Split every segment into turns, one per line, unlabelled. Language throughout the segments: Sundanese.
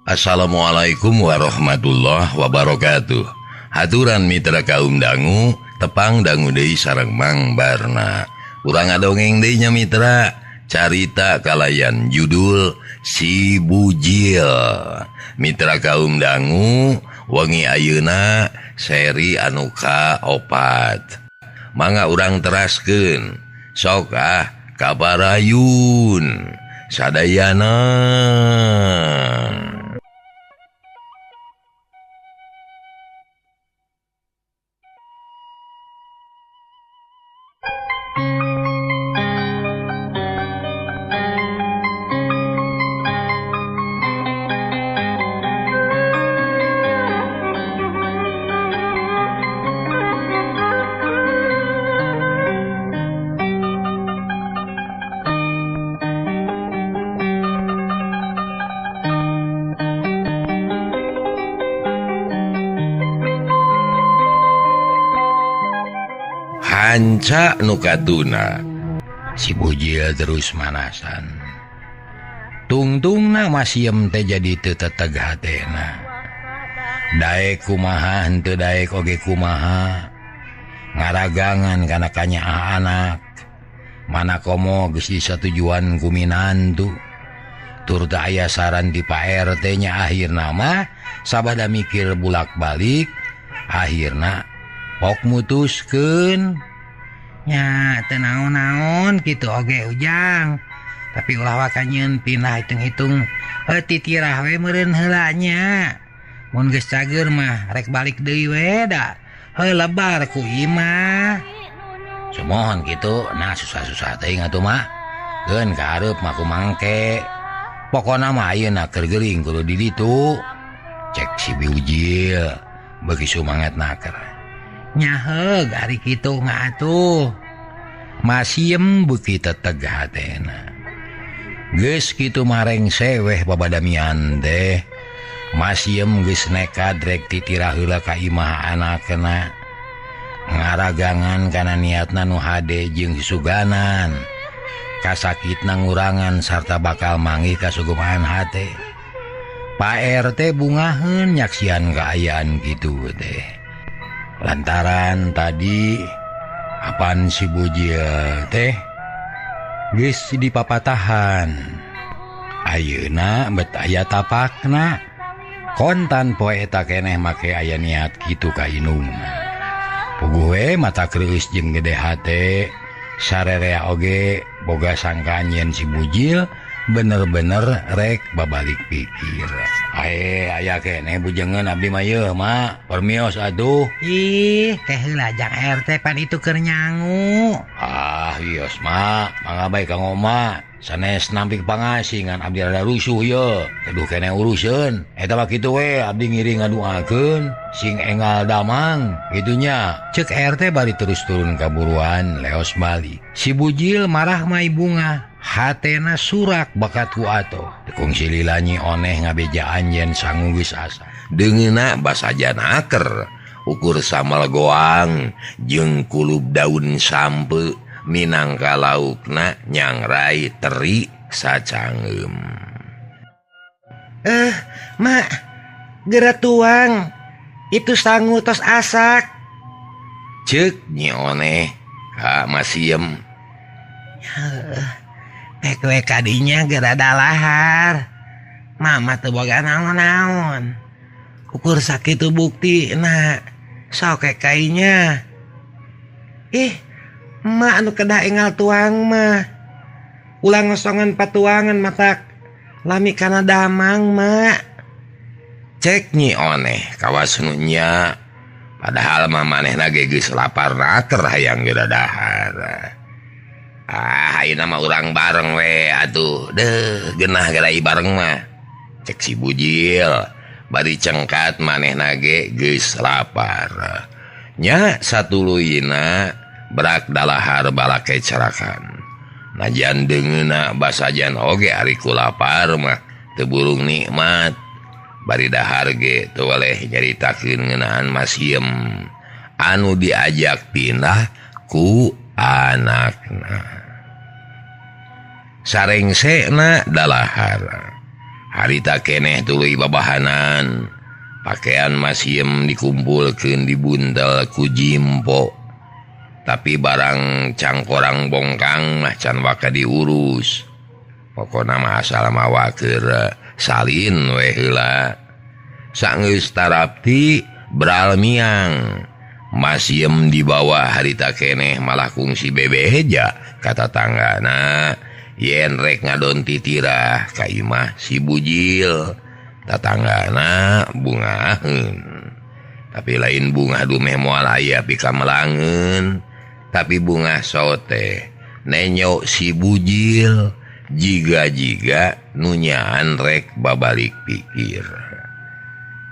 Assalamualaikum warahmatullahi wabarakatuh. Haturan mitra kaum dangu, tepang dangu deui sareng Mang Barna. Urang ngadongeng deui nya mitra, carita kalayan judul Si Bujil. Mitra kaum dangu, wengi ayeuna seri anu ka-4. Mangga urang teraskeun, sok kabarayun sadayana. Hanca nukatuna si Bujil terus manasan. Tungtungna masiem teh jadi teu teteg hatena. Daek kumaha henteu daek oge kumaha. Ngaragangan kana kanyaah anak. Mana komo geus disatujuan ku minantu. Tur teu aya saran di Pak RT nya akhirna mah sabada mikir bulak-balik akhirna pok mutuskeun nya teu naon-naon kitu oge ujang. Tapi ulah wakanyeun pindah hitung-hitung titirah we meureun heula nya. Mun geus cager mah rek balik deui we da. Lebar ku ieu mah. Sumohon kitu, nah susah-susah teuing atuh mah. Keun ka hareup mah kumangke. Pokona mah ayeuna keur geuring kudu di ditu. Cek si Bujil beuki sumanget naker. Nya heug ari kitu ngatuh. Masiem beuki teteg hatena. Geus kitu mareng seweh babadamian teh. Masiem geus nekat rek titirah heula ka imah anakna. Ngaragangan kana niatna nu hade jeung suganan. Kasakitna ngurangan sarta bakal manggih kasugumaan hate. Pak RT bungaheun nyaksian kaayaan kitu teh. Lantaran tadi apaan si Bujil teh geus dipapatahan. Ayeuna bet aya tapakna. Kontan poe eta keneh make aya niat kitu ka inungna. Puguh we mata kreuis jeung gede hate. Sarerea oge boga sangkaan yen si Bujil bener-bener rek babalik pikir. Aya keneh bujengeun abdi mah yeuh mak permios atuh. Ih teh heula jang RT pan itu keur nyangu. Hios mak mangga bae ka ngoma sanes nampik pangasih ngan abdi rada rusuh yeuh. Kudu keneh uruseun. Eta mah kitu we abdi ngiring ngaduakeun sing enggal damang gitunya. Ceuk RT bari terus turun ka buruan leos balik. Si Bujil marah mai bunga. Hatena surak bakat ku atoh. Tekung sililanyi oneh ngabejaan yen sangu geus asa. Deungeuna basajan aker. Ukur samal goang jeung kulub daun sampe minangka laukna nyangrai teri sacangeum. Mak, geura tuang. Itu sangu tos asak. Ceuk nyi oneh ka masiem. Kue kadinya geura dalahar. Mama teu boga naon-naon. Ukur sakitu bukti na sok kainya. Emak anu kedah enggal tuang mah. Ulang ngosongan patuangan matak lami kana damang mak. Cek nyi oneh kawas nunya. Padahal mah manehna ge geus lapar naker hayang geura dahar. Ayeuna mah urang bareng we atuh. Genah gerai bareng mah. Cek si Bujil bari cengkat manehna ge geus lapar. Nya satuluyna berak dalahar balake cerakan. Najan deungeuna basajan oge ari ku lapar mah teu burung nikmat. Bari dahar ge teu weleh nyaritakeun ngeunaan masiem anu diajak pindah ku anakna. Sarengsena dalahar harita keneh tuluy babahanan pakaian masiem dikumpulkeun di buntel ku jimpo tapi barang cangkorang bongkang mah can waka diurus pokona mah asal mawa keur salin we heula saenggeus tarapti beral miang masiem dibawa harita keneh malah kungsi bebeja kata tanggana yen rek ngadon titirah ka imah si bujil tatanggana bungaheun tapi lain bunga dumeh moal aya pika melangeun tapi bunga sote nenyo si bujil jiga-jiga nunyaan rek babalik pikir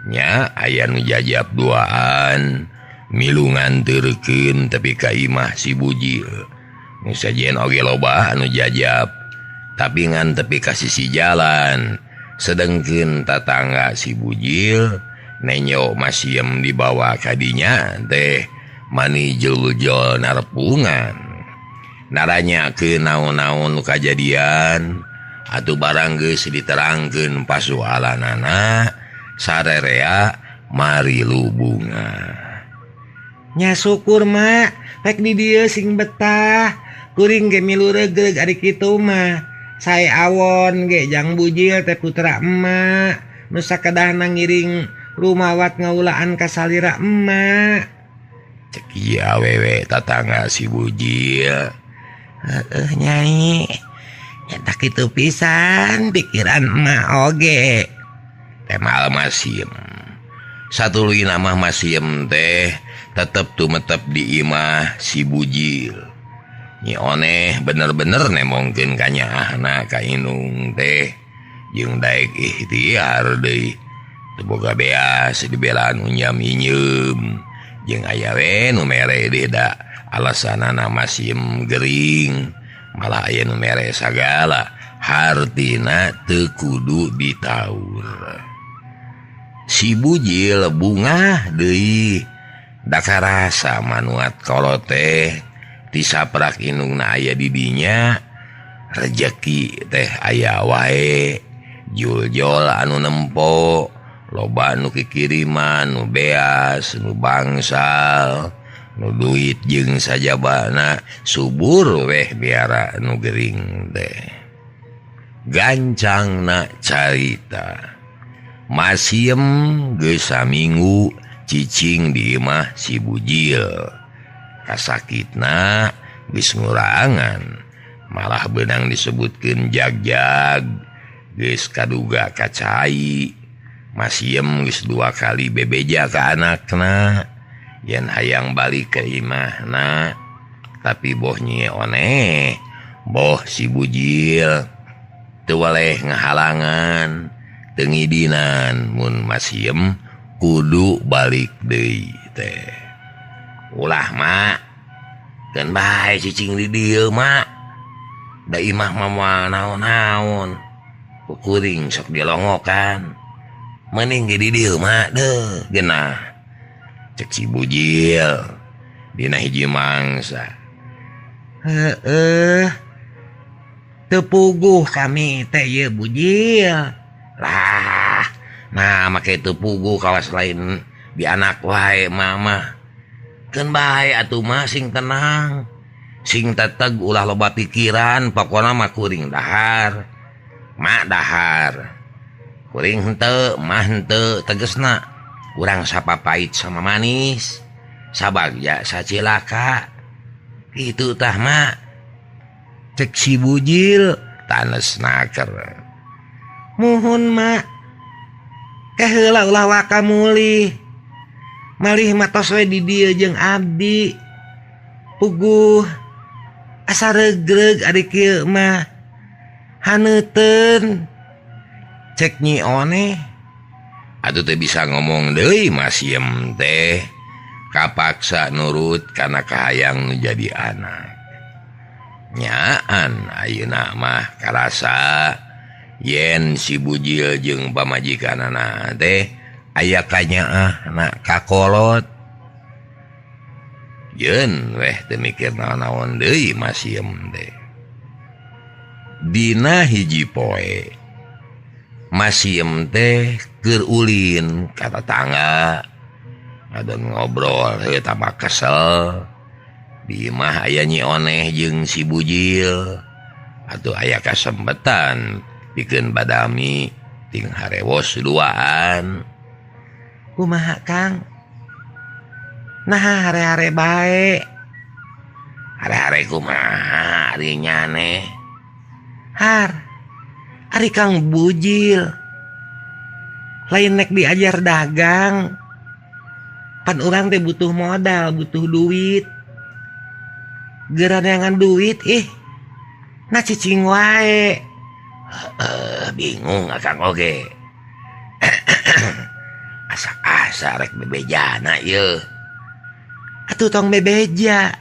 nya aya nu jajab duaan milu nganterkeun tapi ka imah si bujil nu sajen oge loba anu jajab tapi ngan tepi ka sisi jalan sedengkeun tatangga si bujil nenyo masiem dibawa kadinya teh mani jul-jul narpungan naranya ke naon-naon nu kajadian atuh barang geus diterangkeun pasualanana sarerea mari lu bunga nya syukur mak rek di dieu sing betah kuring ge milu regreg ari kitu mah sae awon ge jang bujil teh putra emak nu sakedahna ngiring rumawat ngaulaan ka salira emak cek ieu awewe tatangga si bujil nyai eta kitu pisan pikiran emak oge teh mal masiem satuluy nama masiem teh tetep tumetep di imah si bujil nyi oneh bener-bener nemongkeun ka nyaahna ka inung teh jeung daek ikhtiar deui teu boga beas dibela nu nyam-inyem jeung aya we nu mere deui da alasanana masiem gering malah aya nu mere sagala hartina teu kudu ditaur si bujil bunga deui da karasa manuat kolot teh tisaprak inungna aya di dinya rejeki teh aya wae jul-jol anu nempo loba nu kikiriman nu beas nu bangsal nu duit jeung sajabana subur weh biara nu gering teh gancangna carita masiem geus saminggu cicing di imah si bujil kasakitna geus ngurangan malah beunang disebutkeun jag-jag geus kaduga kacai masiem geus 2 kali bebeja ka anakna yen hayang balik ke imahna tapi boh nyi oneh boh si bujil teu waleh ngahalangan teu ngidinan mun masiem kudu balik deui teh ulah mak keun bae cicing di dieu mak da imah mah moal naon-naon kuring sok dilongokan mending ge di dieu mak deuh geunah cek si bujil dina hiji mangsa teu puguh kami teh ieu bujil lah nah make teu puguh kawas lain di anak wae mama keun bae atuh mah sing tenang sing teteg ulah loba pikiran pokona mah kuring dahar mak dahar kuring henteu mah henteu tegesna urang sapapait sama manis sabagja sacilaka kitu tah mak cek si bujil tanesnaker muhun mak kaheula ulah waka mulih malih matos we di dieu jeung abdi puguh asa regreg ari kieu mah haneuteun cek nyi oneh atuh teh bisa ngomong deui masiem teh kapaksa nurut kana kahayang nu jadi anak nyaan ayeuna mah karasa yen si bujil jeung pamajikanana teh aya kanyaahna kakolot yeun weh teu mikir naon-naon deui masiem teh dina hiji poe masih teh kerulin kata tangga ada ngobrol tambah kesel di mah aya Nyi Oneh jeung si Bujil atuh aya kasempetan pikeun badami ting harewos duaan kumaha Kang nah hare-hare bae hare-hare kumaha ari nyane ari Kang Bujil lain nek diajar dagang pan urang teh butuh modal butuh duit gerangan duit nah cicing wae bingung Kang oge asa rek bebejana ieu atuh tong bebeja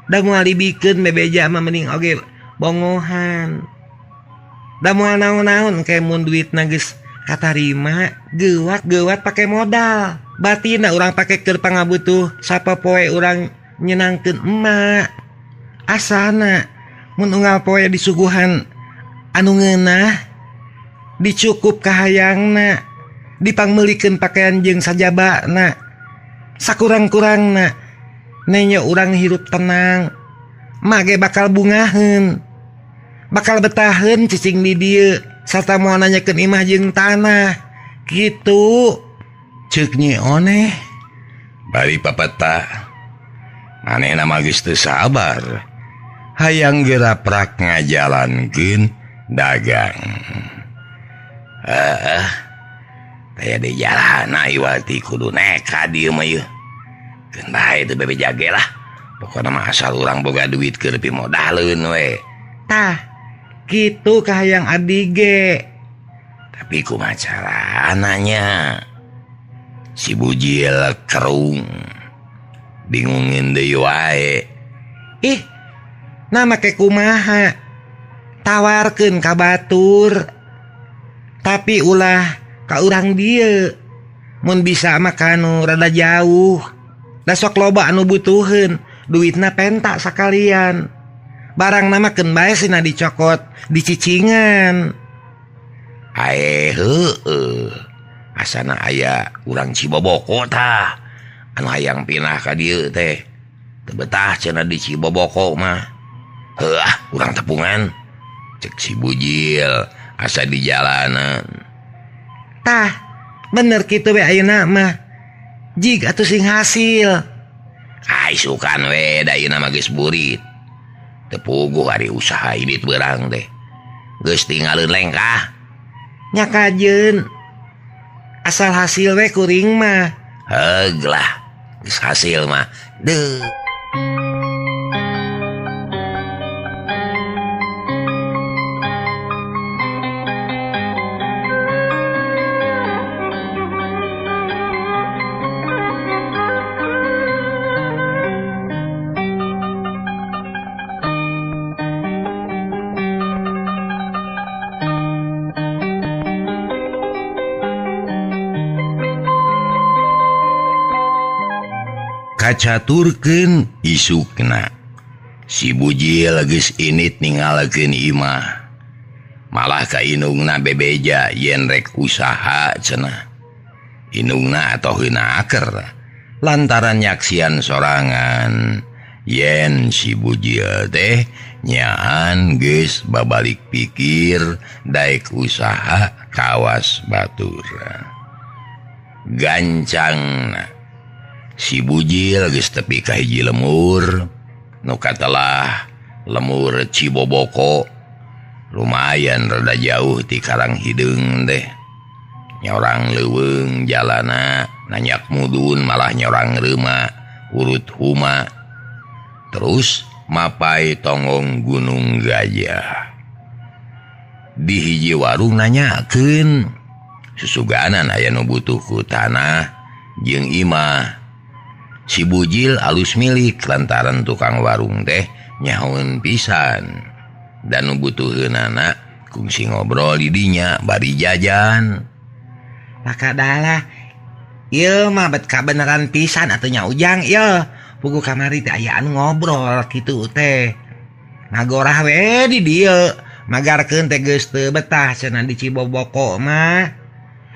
da moal dibikeun bebeja mah mending oge bongohan da moal naon-naon ke mun duitna geus katarima geuwat pake modal batina urang pake keur pangabutuh sapopoe urang nyenangkeun emak asana mun unggal poe disuguhan anu ngeunah dicukup kahayangna dipangmeulikeun pakaian jeung sajabana sakurang-kurangna nenya urang hirup tenang mage bakal bungaheun bakal betaheun cicing di dieu sarta moal nanyakeun imah jeung tanah kitu ceuk Nyi Oneh bari papeta manehna mah geus teu sabar hayang geraprak ngajalankeun dagang taya di jalana iwati kudu neka dieu mah ieu keun bae teu bebe jage lah pokona mah asal urang boga duit keur pimodaleun we tah kitu kahayang abdi ge tapi kumaha carananya si Bujil kerung bingungin deui wae nah make kumaha tawarkeun ka batur tapi ulah ka urang dieu mun bisa mah kanu rada jauh da sok loba anu butuheun duitna penta sakalian barang nama keun bae sina dicokot dicicingan heueuh asana aya urang Ciboboko tah anu hayang pinah ka dieu teh teu betah cenah di Ciboboko mah urang tepungan cek si Bujil asa di jalanan tah bener kitu we ayeuna mah jig atuh sing hasil sukan we da ayeuna mah geus burit teu puguh ari usaha idit beurang teh geus tinggalin lengkah nya kajeun asal hasil we kuring mah heug lah geus hasil mah deuh. Kacaturkeun isukna si Bujil geus init ningalkeun imah malah ka inungna bebeja yen rek usaha cenah inungna atoh heunaker lantaran nyaksian sorangan yen si Bujil teh nyaan geus babalik pikir daek usaha kawas batur gancangna si Bujil geus tepi ka hiji lemur nu katelah lemur Ciboboko lumayan rada jauh ti Karang Hideung teh nyorang leuweung jalana nanyak mudun malah nyorang reuma urut huma terus mapai tonggong Gunung Gajah di hiji warung nanyakeun susuganan aya nu butuh ku tanah jeung imah si Bujil alus milik lantaran tukang warung teh nyahoun pisan dan butuheunana kungsi ngobrol di dinya bari jajan maka dalah ieu mah bet kabeneran pisan atuh nya Ujang ieu pugu kamari teh aya anu ngobrol kitu teh ngagorah we di dieu magarkeun teh geus teu betah cenah di Ciboboko mah.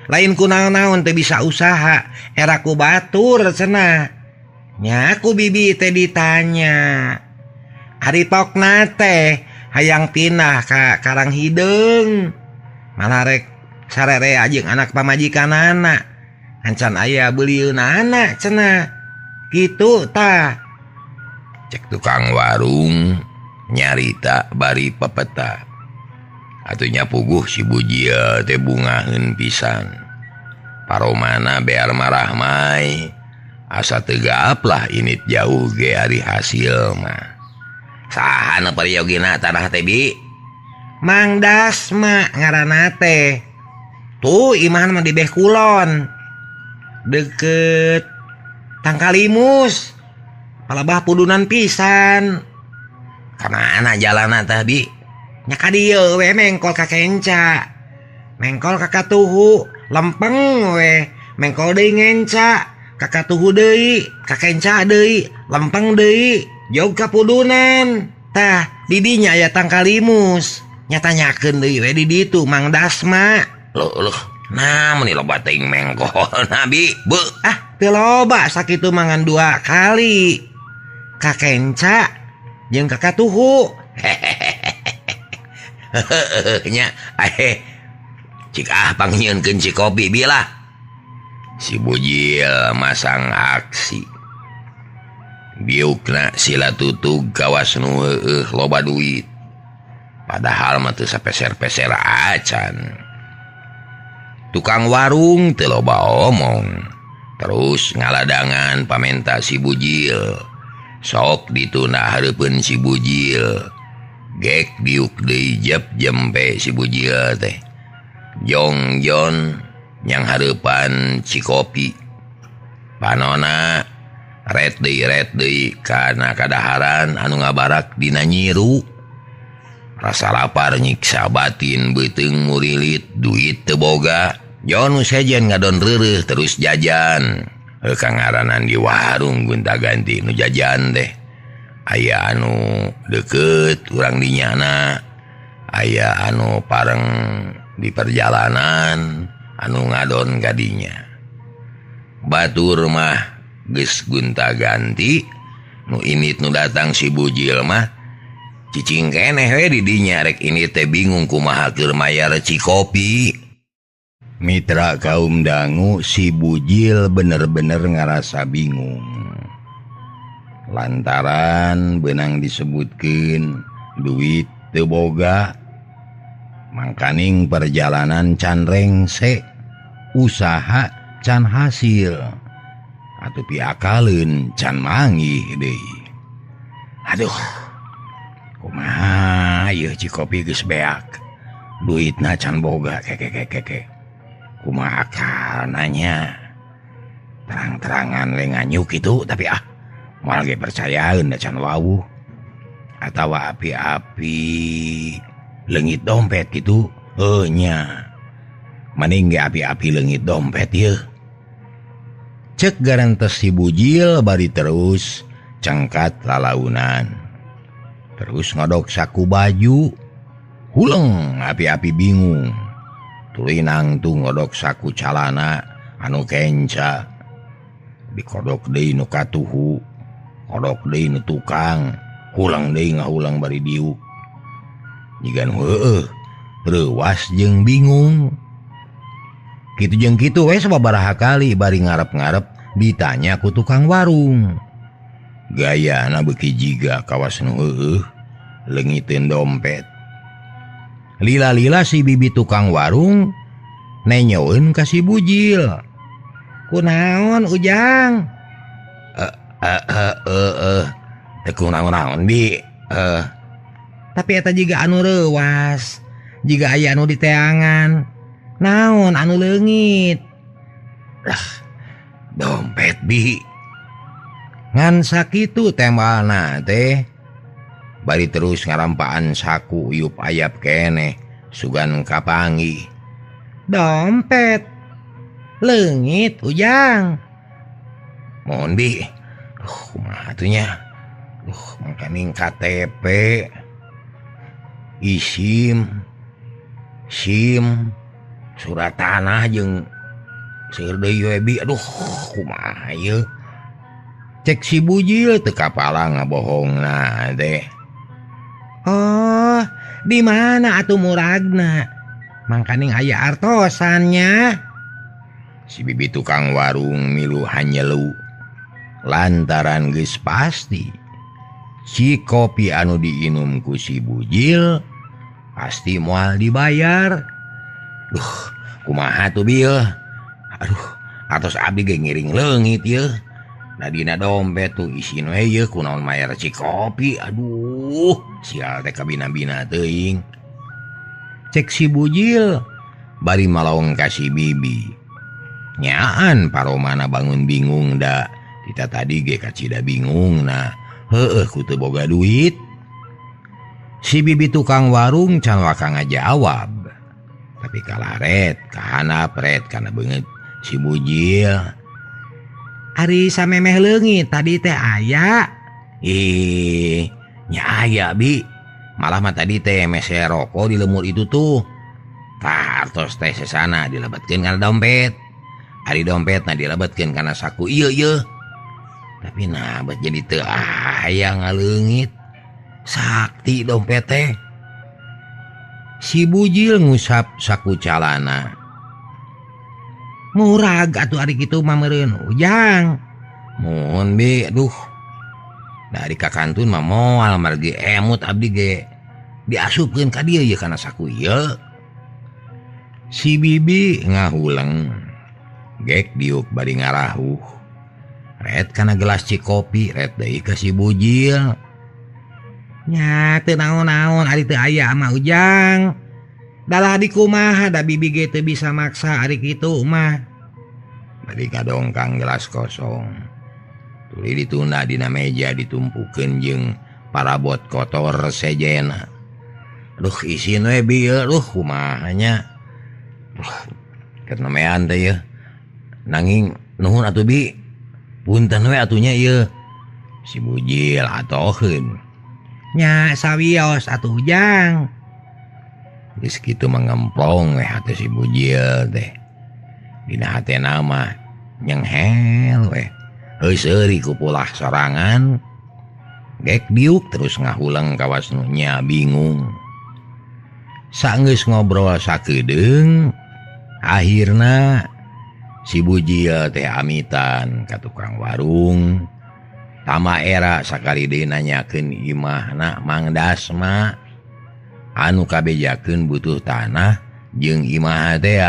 Lain ku naon-naon teh bisa usaha, era ku batur cenah. Nya ku bibi teh ditanya. Ari tokna teh hayang pindah ka Karanghideung. Malah rek sarere jeung anak pamajikanana. Ancan aya beulieunana cenah. Kitu tah. Cek tukang warung nyarita bari pepeta. Atunya puguh si Bujil teh bungaheun pisan. Paromana bear marah mai. Asa tegap lah init jauh ge ari hasil mah. Sahana pariyogina tanah teh bi? Mang Dasma ngaranna teh. Tuh iman mah di beh kulon. Deket Tangkalimus. Palabah pudunan pisan. Kamana jalana teh bi? Nya ka dieu we mengkol ka kenca. Mengkol ka Katuhu, lempeng we. Mengkol deui ngenca, ka Katuhu deui, ka kenca deui, lempeng deui, jog ka pudunan. Tah, di dinya aya Tangkalimus. Nya tanyakeun deui we di ditu Mang Dasma. Loh, namun loba teuing mengkol nabi. Beuh, teu loba sakitu mangan 2 kali. Ka kenca jeung ka Katuhu. Nya cik pangnyeunkeun si kopi bilah. Si Bujil masang aksi. Biukna sila tutug kawas nu loba duit. Padahal mah teu sapeser-peser acan. Tukang warung teu loba omong. Terus ngaladangan pamenta si Bujil. Sok dituna hareupeun si Bujil. Gek biuk deui jep jempe si Bujil teh. Jongjon nyang hareupan si kopi. Panona ret deui kana kadaharan anu ngabarak dina nyiru. Rasa lapar nyiksa batin beuteung murilit duit teu boga. Jon sejen ngadon reureuh terus jajan. Kangaranan di warung gonta-ganti nu jajan teh. Aya anu deket urang dinyana, aya anu pareng di perjalanan, anu ngadon kadinya. Batur mah geus gonta-ganti, nu init nu datang si Bujil mah cicing keneh we di dinya rek ini teh bingung kumaha keur mayar cikopi. Mitra kaum dangu si Bujil bener-bener ngarasa bingung. Lantaran benang disebutkeun duit teu boga. Mangkaning perjalanan can rengse, usaha can hasil. Atuh piakaleun can manggih deui. Aduh. Kumaha ieu cikopi geus beak. Duitna can boga keke. Kumaha akalna terang-terangan we nganyuk kitu tapi moal ge percayaeun da can wawuh. Atawa api-api leungit dompet kitu. Nya. Mending ge api-api leungit dompet ieu. Cek garantos si Bujil bari terus cengkat lalaunan. Terus ngodok saku baju. Huleng api-api bingung. Tuluy nangtung ngodok saku calana anu kenca. Dikodok deui nu Katuhu. Kodok deui nu tukang. Hulang deui ngahulang bari diuk. Jigan heueuh reuwas jeung bingung. Kitu jeung kitu we sababaraha kali bari ngarep-ngarep ditanya ku tukang warung. Gayana beuki jiga kawas nu heueuh leungiteun dompet. Lila-lila si bibi tukang warung nenyoeun ka si Bujil. Kunaon Ujang? Teu kunaon-naon bi. Tapi eta jiga anu reuwas, jiga aya anu diteangan. Naon anu leungit? Dompet bi. Ngan sakitu tembalna teh. Bari terus ngarampaan saku uyup ayap keneh sugan kapanggih. Dompet leungit Ujang. Mohon bi. Kumaha atuh nya? Mangkaning KTP. isim SIM surat tanah jeung seueur deui we bi aduh kumaha ieu cek si bujil teu kapala ngabohongna teh. Oh di mana atuh muragna mangkaning aya artosannya. Si bibi tukang warung milu hanyelu lantaran geus pasti si kopi anu diinum ku si bujil pasti moal dibayar. Kumaha tuh bil, aduh atos abdi ge ngiring leungit ye. Dadina dompet tuh isin we ye kunaon mayar si kopi. Aduh sial teh kabina-bina teuing. Cek si bujil bari malaong ka si bibi. Nyaan paromana bangun bingung da. Kita tadi ge kacida bingung nah. Heueuh ku teu boga duit. Si bibi tukang warung can waka ngajawab. Tapi kalaret kahanap ret kana beungeut si bujil. Ari samemeh leungit tadi teh aya. Nya aya bi. Malah mah tadi teh mese rokok di lemur itu tuh. Tah artos teh sesana dilebetkeun kana dompet. Ari dompetna dilebetkeun kana saku ieu. Tapi nabat jadi teu aya ngaleungit. Sakti dompet teh. Si bujil ngusap saku calana. Murag atuh ari kitu mah meureun ujang. Mohon bi aduh. Dari kakantun mah moal margi emut abdi ge diasupkeun ka dieu ye kana saku ieu. Si bibi ngahuleng. Gek diuk bari ngarahuh. Ret kana gelas cikopi ret deui ka si bujil. Nya teu naon-naon ari teu aya mah ujang. Dalah di kumaha da bibi ge teu bisa maksa ari kitu mah. Bari kadongkang gelas kosong. Tuluy ditunda dina meja ditumpukeun jeung parabot kotor sejena. Duh isin we bi duh kumaha nya. Ket namean teh ye. Nanging nuhun atuh bi. Punten we atunya ieu. Si bujil atoheun. Nya sawios atuh ujang. Geus kitu mengemplong we hate si bujil teh. Dina hatena mah nyenghel we. Heuh seuri ku pulah sorangan. Gek diuk terus ngahuleng ka wasnunya bingung. Saenggeus ngobrol sakedeung akhirna si bujil teh amitan ka tukang warung. Tama era sakali deui nanyakeun imahna Mang Dasma anu kabejakeun butuh tanah jeung imah teh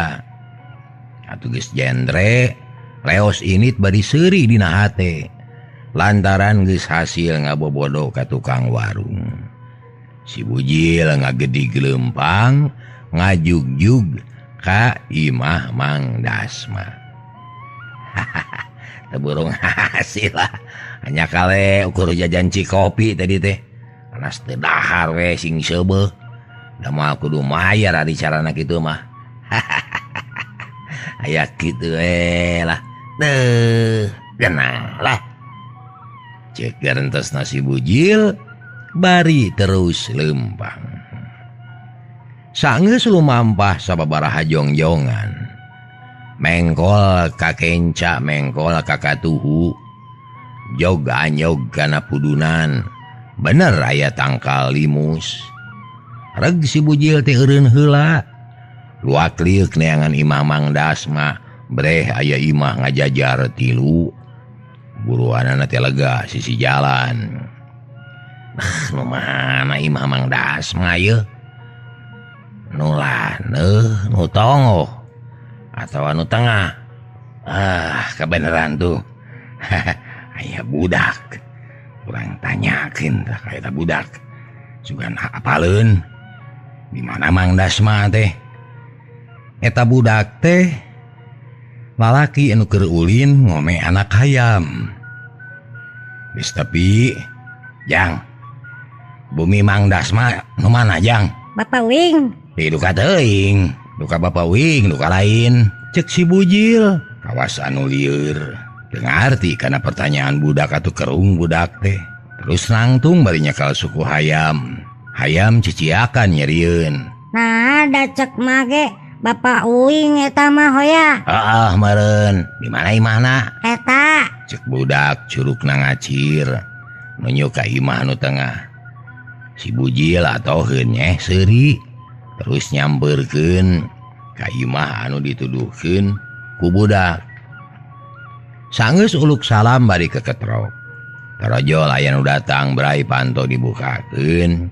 atuh geus jendre leos init bari seuri dina hate lantaran geus hasil ngabobodo ka tukang warung. Si bujil ngagedi gelempang ngajugjug ka imah Mang Dasma. Teburung hasil lah. Hanya kale ukur jajan cikopi tadi teh. Anas teu dahar we sing seubeuh. Da moal kudu mayar ari carana kitu mah. Aya kitu lah. Teuh, genah lah. Cek garentosna si bujil bari terus lempang. Saenggeus lumampah sababaraha jongjongan. Mengkol ka kenca mengkol ka katuhu. Jog anyog kana pudunan. Bener aya tangkal limus. Reg si bujil teh eureun heula. Luak liuk neangan imah Mang Dasma. Breh aya imah ngajajar 3. Buruanana teh lega sisi jalan. Nu mana imah Mang Dasma ye? Nu laneuh, nu tongoh atau anu tengah. Kebeneran tuh. Aya budak. Kurang tanyakeun tah ka eta budak. Sugan apaleun di mana Mang Dasma teh. Eta budak teh lalaki anu keur ulin ngome anak hayam. Geus tapi Jang. Bumi Mang Dasma nu mana Jang?
Bapak Wing.
Duka teuing. Duka Bapak Wing, duka lain. Cek si bujil. Kawas anu lieur. Dengarti karena pertanyaan budak atuh kerung budak teh. Terus nangtung bari nyakal suku hayam. hayam ciciakan nyeriun.
Nah ada cek mage Bapak Uing eta mah hoya.
Meren di mana imahna?
Eta
Cek budak curug ngacir nunjuk ka imah nu tengah. Si bujil atoheun nyeh seuri terus nyamperkeun ka imah anu dituduhkeun ku budak. Sanggeus uluk salam bari keketrok. Tarajo layan datang berai panto dibukakeun.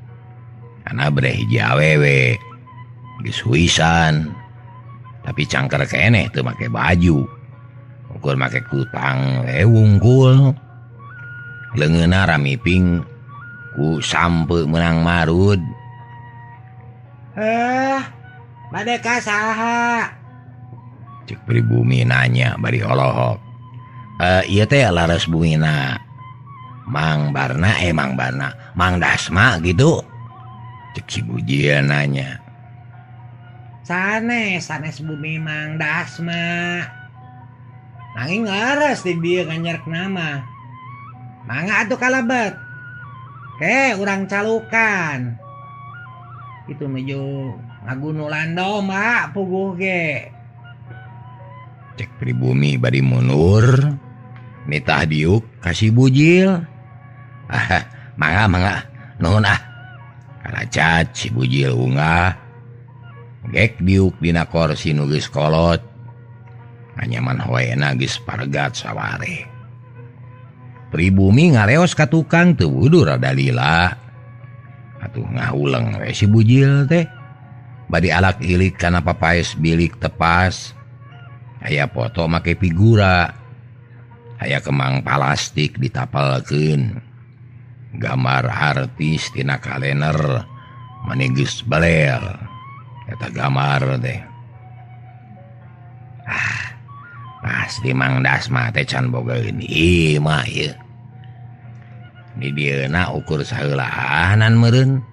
Kana breh hiji awewe geus huisan. Tapi cangker keneh teu make baju. Ukur make kutang wungkul. Leungeunna ramiping ku sampe menang marud.
bade ka saha?
Cek pribumi nanya bari holohok. Ieu teh laras bumina Mang Barna Mang Dasma gitu. Cek si bujil nanya.
Sanes bumi Mang Dasma. Nanging ngares di dia nganjarek nama. Mangga atuh kalebet. Urang calukan. Itu menuju ngagunulan domba puguh ge.
Cek pribumi bari mundur. Nitah diuk kasih bujil. Mangga nuhun Kalacat si bujil unggah. Gek diuk dina kursi nu geus kolot. Nganyaman hoena geus paregat saware. Pribumi ngaleos ka tukang teu wudu rada lila. Atuh ngahuleng we si bujil teh. Badi alak ilik kana papaes bilik tepas. Aya foto make figura. Aya kemang plastik ditapelkeun. Gambar artis tina kalender mani geus beler. Eta gambar teh. Pasti Mang Dasma teh can bogaeun imah ieu. Di dieuna ukur saheulaanan meureun.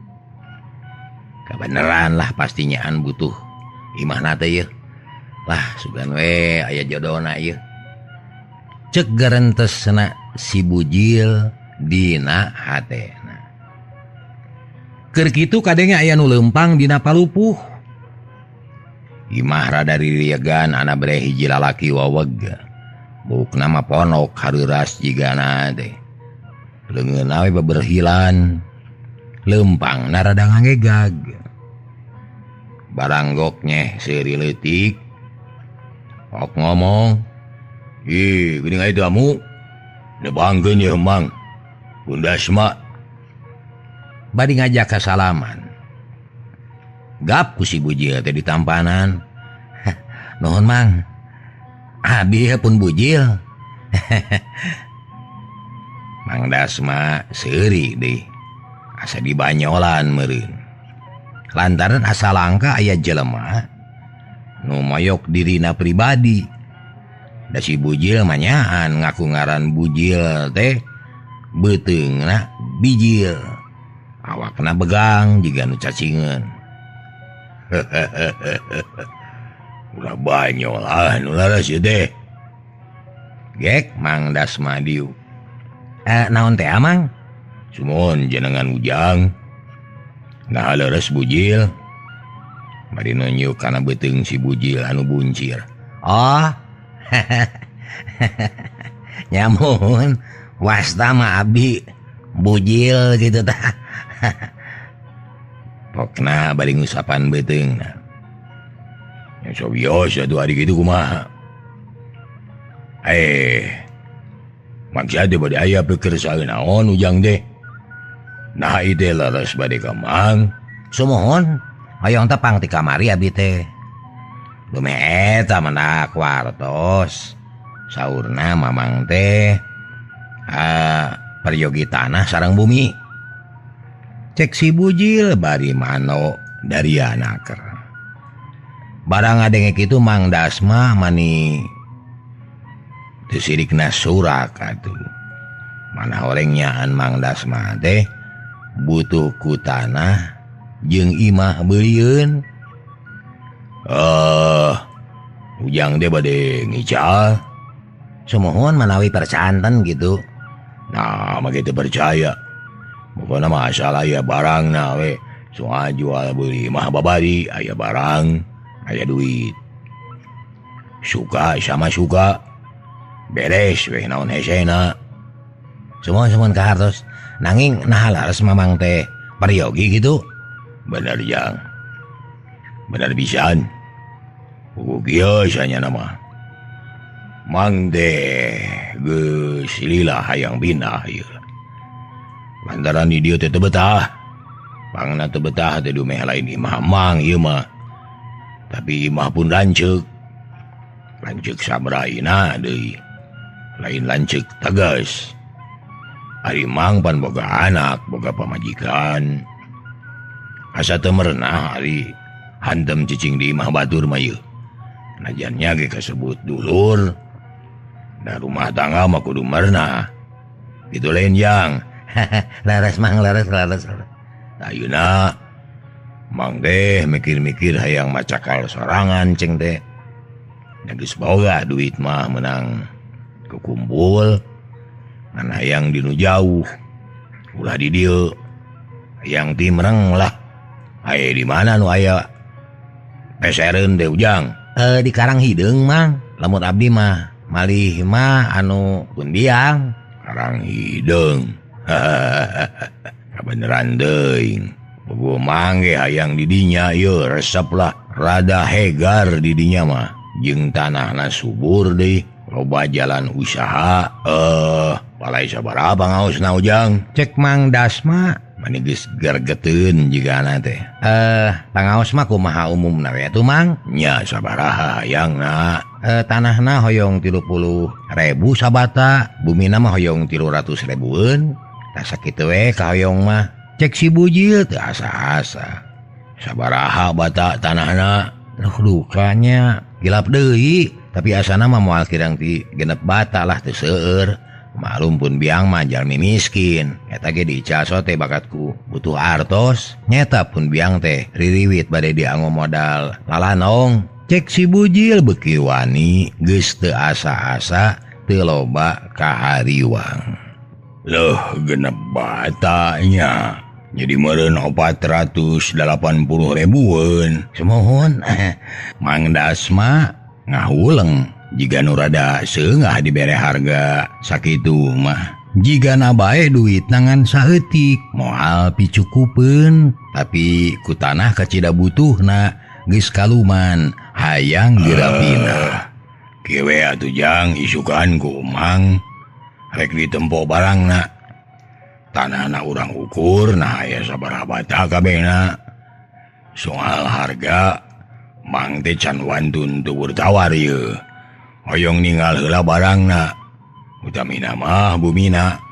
Kabeneran lah pastinyaan butuh imahna teh ieu. Lah sugan we aya jodona ieu. Cek garentesna si bujil dina hatena. Keur kitu kadenge aya nu leumpang dina palupuh. Imah rada diriegan ana breh hiji lalaki waweg. Bukna mah ponok hareuras jigana teh. Leungeunna we beberhilan. Leumpangna rada ngagegag. Baranggok nyeh seuri leutik. Ok ngomong. Geuning aya tamu. Nebangkeun ye Mang. Dasma. Badi ngajak kasalaman. Gap ku si bujil teh ditampanan. Nuhun Mang. Abi pun bujil. Mang Dasma seuri deui. Asa dibanyolan meureun. Lantaran asa langka aya jelema nu moyok dirina pribadi. Da si bujil manyaan ngaku ngaran bujil teh beuteungna bijil. Awakna begang jiga nu cacingeun. Ulah banyol nu laras ieu teh. Gek Mang Dasma diu. Naon teh Mang? Sumon jenengan ujang. Nah leres bujil. Bari nunjuk kana beuteung si bujil anu buncir. Oh. Nyamun. Wasta mah abi bujil gitu tah. Pokna bari ngusapan beuteungna. Ya so biasa tuh adik itu kumaha. Maksudnya bade aya pekerjaan naon ujang deh. Nah ide laras bade ka Mang.
Sumohon, hayang tepang ti kamari abi teh. Lume eta mendak wartos. Saurna Mamang teh peryogi tanah sareng bumi. Cek si bujil bari mano dari anaker. Barang ngadenge kitu Mang Dasma mani teu sirikna surak atuh. Mana orangnyaan Mang Dasma teh butuh ku tanah jeung imah beulieun. Ujang deh bade ngical. Sumohon manawi percanten gitu.
Nah, mah kitu percaya.
bukan masalah ya barang nawe soal jual beli mah babari aya barang aya duit suka sama suka beres weh naon hesena semua ka hartos nanging nah laras mamang teh pariogi gitu bener jang bener pisan buku kieu sanya nama mang teh geus lila hayang pindah ieu lantaran di dieu teh teu betah pangna teu betah teh dumeh lain imah mang ieu mah tapi imah pun lanceuk sabraina deui lain lanceuk tegas ari mang pan boga anak boga pamajikan asa teu merenah ari hantem cicing di imah batur mah ieu najannya ge kasebut dulur da rumah tangga mah kudu merenah gitu lain jang laras mang laras ayeuna mang teh mikir-mikir hayang macakal sorangan ceng teh geus boga duit mah menang kekumpul ngan hayang dinu jauh ulah di dieu hayang ti mereng lah aya di mana nu aya pesereun teh ujang di Karang Hideung mang lamun abdi mah malih mah anu Kundiang Karang Hideung kabeneran deui puguh mangge hayang di dinya ieu resep lah rada hegar di dinya mah jeung tanahna subur deui loba jalan usaha palai sabaraha pangaosna ujang cek Mang Dasma mani geus gergeteun jigana teh pangaos mah kumaha umumna we atuh mang nya sabaraha hayangna tanahna hoyong 30.000 sabata bumina mah hoyong 300.000-eun tah sakitu we ka hoyong mah cek si bujil teu asa-asa sabaraha bata tanahna dukanya gilap deui tapi asana mah moal kirang ti genep bata lah teu seueur malum pun biang mah jalmi miskin eta ge dicaso teh bakatku butuh artos nyeta pun biang teh ririwit bade dianggo modal lalanong cek si bujil beuki wani geus teu asa-asa teu loba kahariwang leuh genep batanya jadi meureun 480.000-eun semohon Mang Dasma ngahuleng jika nu rada seungah dibere harga sakitu mah jigana bae duit nangan saeutik moal picukupeun tapi ku tanah kacida butuhna geus kaluman hayang dirapina kieu we atuh jang isukan ku Mang rek ditempo barangna tanahna urang ukur nah aya sabaraha bata kabehna soal harga Mang teh can wantun teu bertawar ieu hoyong ninggal heula barangna utamina mah bumina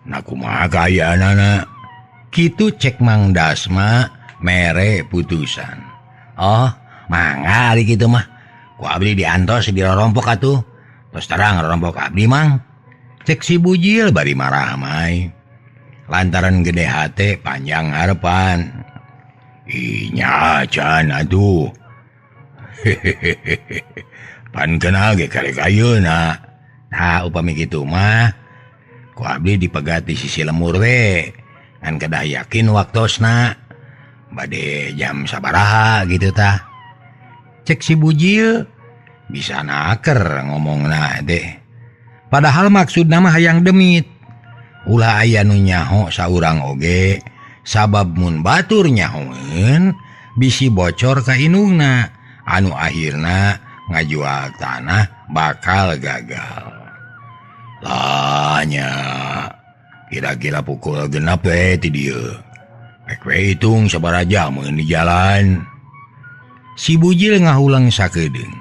na kumaha kaayaanana kitu cek Mang Dasma mere putusan oh mangga ari kitu mah ku abdi diantos dirorompok atuh tos terang rorompok abdi Mang cek si bujil bari marah mai lantaran gede hate panjang harepan inya can atuh pan kenal ge karek ayeuna tah upami kitu mah ku abdi dipegati sisi lemur we ngan kedah yakin waktosna bade jam sabaraha gitu tah cek si bujil bisa naker ngomongna teh padahal maksudna mah hayang demit ulah aya nu nyaho saurang oge sabab mun batur nyahoeun bisi bocor ka indungna anu akhirna ngajual tanah bakal gagal lahnya kira-kira pukul 6 we ti dieu rek we hitung sabaraha jam di jalan si bujil ngahulang sakedeung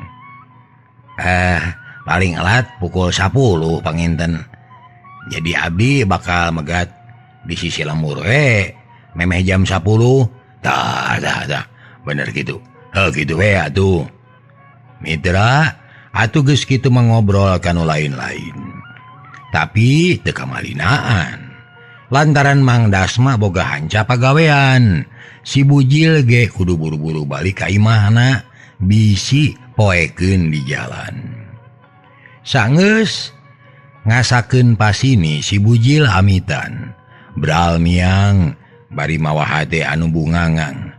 paling alat pukul 10 panginten jadi abdi bakal megat di sisi lemur we memeh jam 10 tah bener gitu gitu we atuh mitra atuh geus kitu mengobrol kanu lain-lain tapi teu kamalinaan lantaran Mang Dasma boga hanca pagawean si bujil ge kudu buru-buru balik ka imahna bisi poekeun di jalan saenggeus ngasakeun pasini si bujil amitan Bralmiang bari mawahade anu bungangan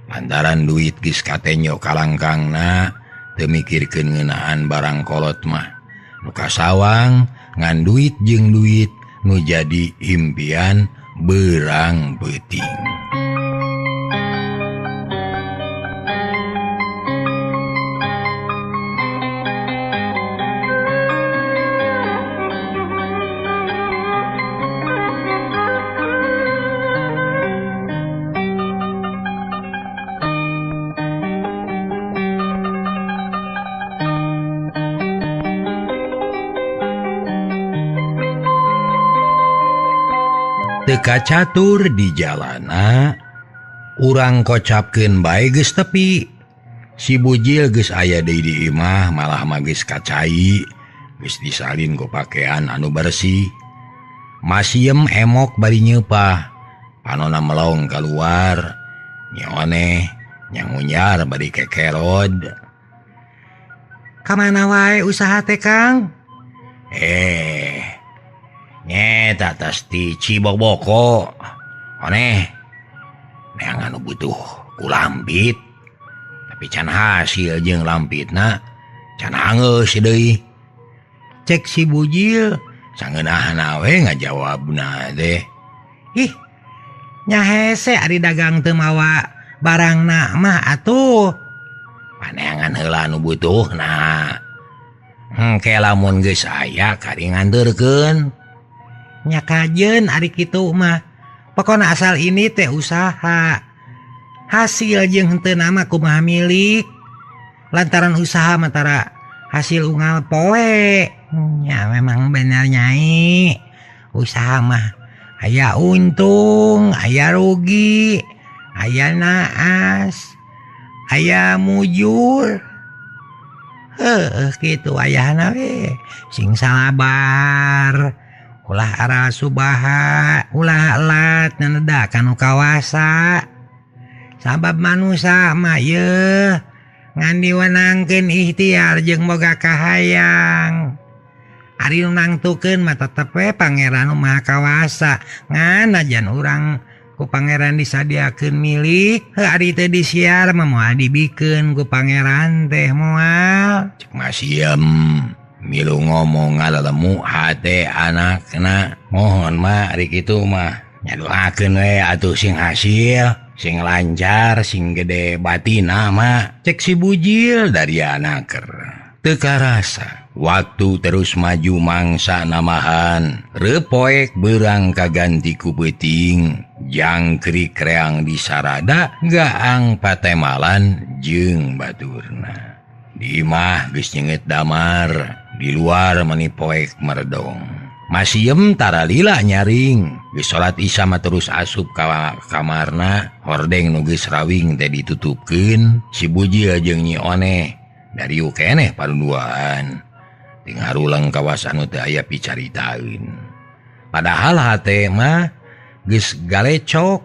lantaran duit geus katenyo kalangkangna teu mikirkeun ngeunaan barang kolot mah nu kasawang ngan duit jeung duit nu jadi impian beurang beuting. Teka catur di jalana urang kocapkeun bae geus tepi si bujil geus aya deui di imah malah mah geus kacai geus disalin ku pakean anu bersih masiem emok bari nyeupah panonna melong keluar nyone nyangunyar bari kekerod. Kamana wae usaha teh Kang? Nyeta tas ti Ciboboko oneh neang anu butuh ku lampit tapi can hasil jeung lampitna can angeus deui. Cek si bujil sangeunahna we ngajawabna teh. Ih nya hese ari dagang teu mawa barangna mah atuh paneangan heula anu butuhna. Hengke lamun geus aya kari ngandeurkeun. Nya kajeun ari kitu mah pokona asal ini teh usaha hasil jeung henteu nama kumaha milik lantaran usaha mantara hasil unggal poe. Ya memang bener nyai usaha mah aya untung aya rugi aya naas aya mujur kitu ayahna we sing salabar ulah ara subaha ulah alat naneda kanu kawasa sabab manusia mah yeuh ngan diwenangkeun ikhtiar jeung boga kahayang ari nu nangtukeun mah tetep we pangeran nu maha kawasa ngan najan urang ku pangeran disadiakeun milik ari teu disiar mah moal dibikeun ku pangeran teh moal. Cek masiem milu ngomong ngalalemu hate anakna mohon mah ari kitu mah nyadoakeun we atuh sing hasil sing lancar sing gede batina mah. Cek si bujil dari anaker teu karasa waktu terus maju mangsa namahan repoek beurang kaganti ku beuting jangkrik reang di sarada gaang patemalan jeung baturna. Di imah geus nyeungeut damar di luar meni poek merdong masiem tara lila nyaring geus salat isya mah terus asup ka kamarna hordeng nu geus rawing teh ditutupkeun si bujil jeung Nyi Oneh dari keneh paruduaan tingaruleng kawasan nu teu aya picaritaeun padahal hate mah geus galecok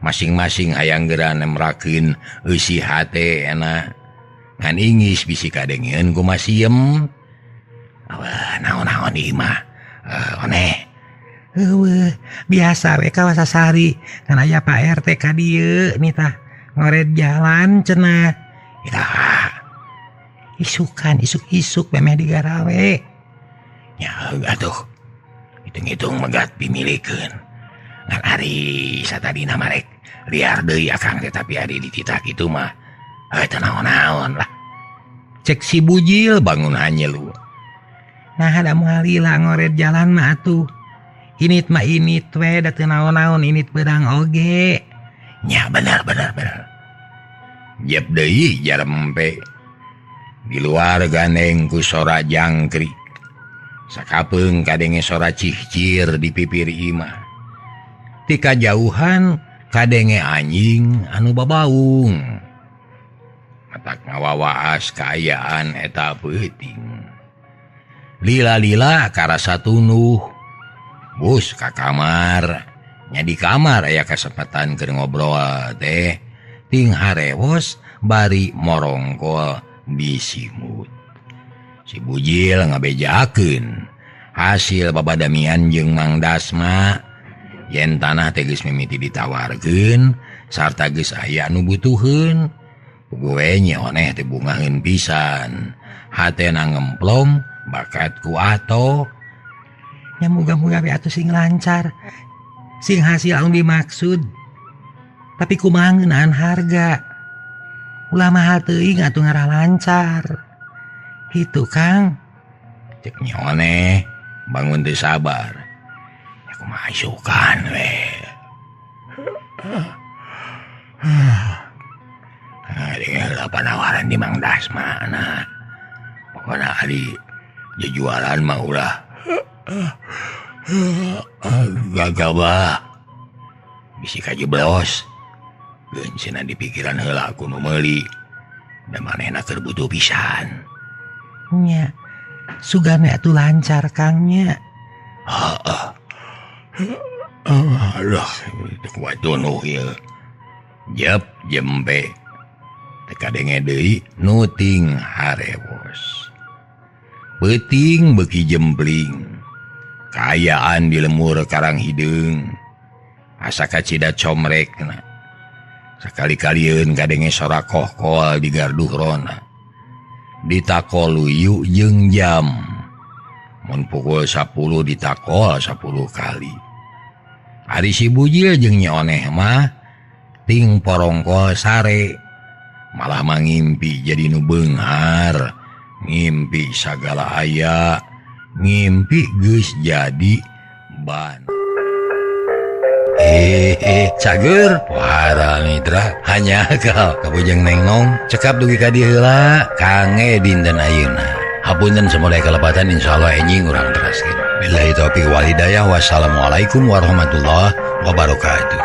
masing-masing hayang geura nemrakeun eusi hate na ngan ingis bisi kadengeun ku masiem. Naon-naon ieu mah Oneh biasa we ka Wasasari kan aya Pak RT ka dieu nitah ngoret jalan cenah itah isukan isuk-isuk memeh digarawe nya atuh hitung-hitung megat pimilikeun ngan ari satadina marek liar deui akang teh tapi ari dititah kitu mah teu naon-naon lah. Cek si bujil bangun hanyelu. Nah ada muhalila ngoret jalan mah atuh init mah init we da teu naon-naon init beurang oge nya bener jep deui jarempe di luar gandeng ku sora jangkrik sakapeung kadenge sora cihcir di pipir imah ti kajauhan kadenge anjing anu babaung matak ngawawaas kaayaan eta peuting lila-lila karasa tunuh bus ka kamar nya di kamar aya kasempatan keur ngobrol teh ting harewos bari morongkol di simut. Si bujil ngabejakeun hasil babadamian jeung Mang Dasma yen tanah teges mimiti ditawarkeun sarta geus aya anu butuheun gue nyoneh teh bungaheun pisan hatena ngemplom bakat ku ato nya muga-muga we atuh sing lancar sing hasil anu dimaksud tapi kumaha ngeunaan harga ulah mahal teuing atuh ngarah lancar itu Kang cek nyoneh bangun teu sabar ya kumaha isukan we dengan penawaran di Mang Dasma nah pokoknya hari jualan mah ulah gagal bah bisi kajeblos gencina di pikiran heula aku nu meuli da manehna keur butuh pisan nya sugane atuh lancar Kangnya aduh kuat tunuh ieu jep jembe teka denge deui nuting harewos peuting beuki jembling kaayaan di lemur karang hideung asa kacida comrekna sakali-kalieun kadenge sorakoh koal di garduh rona ditakol luyu jeung jam mun pukul 10 ditakol 10 kali ari si bujil jeung nyoneh mah ting porongkol sare malah mangimpi jadi nu beunghar ngimpi sagala aya ngimpi geus jadi ban cager wara nitra hanya kal kabujang neng nong cekap dugi ka dieu heula kange dinten ayeuna hapunten samoga kalepatan insyaallah enjing urang teraskeun billahi taufiq wal hidayah wassalamualaikum warahmatullahi wabarakatuh.